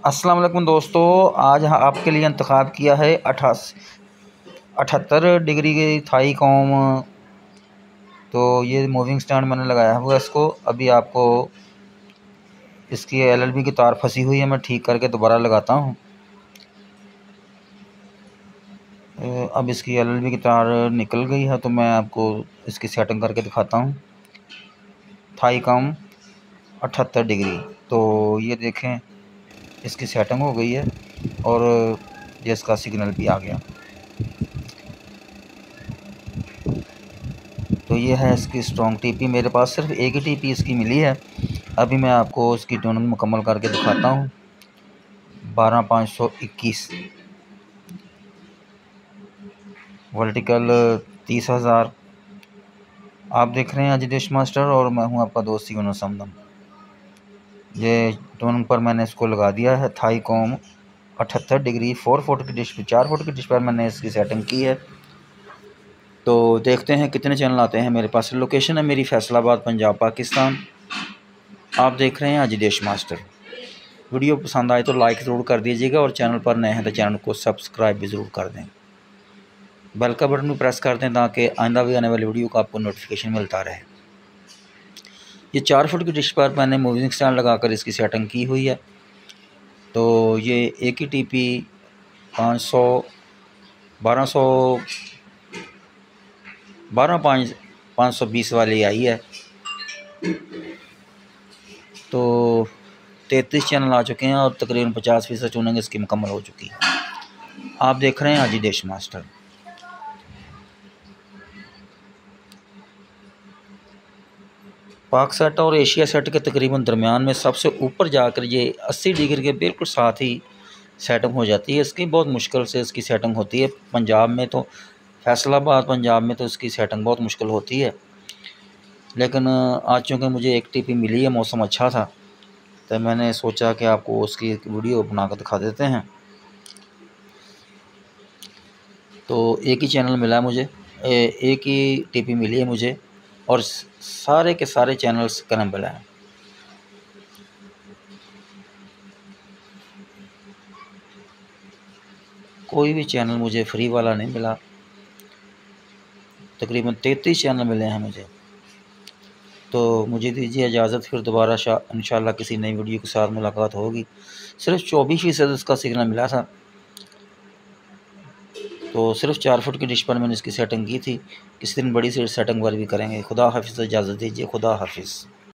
अस्सलाम वालेकुम दोस्तों, आज आपके लिए इंतखाब किया है 78 डिग्री की थाई कॉम। तो ये मूविंग स्टैंड मैंने लगाया हुआ है इसको। अभी आपको इसकी एलएलबी की तार फंसी हुई है, मैं ठीक करके दोबारा लगाता हूँ। अब इसकी एलएलबी की तार निकल गई है, तो मैं आपको इसकी सेटिंग करके दिखाता हूँ। थाई कॉम 78 डिग्री। तो ये देखें, इसकी सेटिंग हो गई है और ये इसका सिग्नल भी आ गया। तो ये है इसकी स्ट्रॉन्ग टीपी। मेरे पास सिर्फ एक ही टीपी इसकी मिली है। अभी मैं आपको इसकी ट्यूनिंग मुकम्मल करके दिखाता हूँ। 12521 वर्टिकल 30,000। आप देख रहे हैं अजदेश मास्टर और मैं हूँ आपका दोस्त यूनुस हमदम। ये ट्यूनिंग पर मैंने इसको लगा दिया है। थाई कॉम 78 डिग्री 4 फुट की डिश पर 4 फुट की डिश पर मैंने इसकी सेटिंग की है। तो देखते हैं कितने चैनल आते हैं मेरे पास। लोकेशन है मेरी फैसलाबाद, पंजाब, पाकिस्तान। आप देख रहे हैं अजदेश मास्टर। वीडियो पसंद आए तो लाइक ज़रूर कर दीजिएगा और चैनल पर नए हैं तो चैनल को सब्सक्राइब भी ज़रूर कर दें। बेल का बटन भी प्रेस कर दें ताकि आइंदा भी आने वाली वीडियो का आपको नोटिफिकेशन मिलता रहे। ये 4 फुट की डिश पर मैंने मूविंग स्टैंड लगाकर इसकी सेटिंग की हुई है। तो ये एक ही टीपी 520 वाली आई है। तो 33 चैनल आ चुके हैं और तकरीबन 50% ट्यूनिंग इसकी मुकम्मल हो चुकी है। आप देख रहे हैं अजदेश मास्टर। पाक सेट और एशिया सेट के तकरीबन दरमियान में सबसे ऊपर जाकर ये 80 डिग्री के बिल्कुल साथ ही सेटिंग हो जाती है। इसकी बहुत मुश्किल से इसकी सेटिंग होती है। पंजाब में तो फैसलाबाद पंजाब में तो इसकी सेटिंग बहुत मुश्किल होती है। लेकिन आज चूँकि मुझे एक टीपी मिली है, मौसम अच्छा था, तो मैंने सोचा कि आपको उसकी एक वीडियो बना कर दिखा देते हैं। तो एक ही चैनल मिला मुझे, एक ही टीपी मिली है मुझे और सारे के सारे चैनल्स क्रैम्बल हैं। कोई भी चैनल मुझे फ्री वाला नहीं मिला। तकरीबन 33 चैनल मिले हैं मुझे। तो मुझे दीजिए इजाज़त, फिर दोबारा इंशाल्लाह किसी नई वीडियो के साथ मुलाकात होगी। सिर्फ 24% इसका सिग्नल मिला था। तो सिर्फ 4 फुट की डिश पर मैंने इसकी सेटिंग की थी। किसी दिन बड़ी सी सेटिंग पर भी करेंगे। खुदा हाफिज़, इजाज़त दीजिए। खुदा हाफिज़।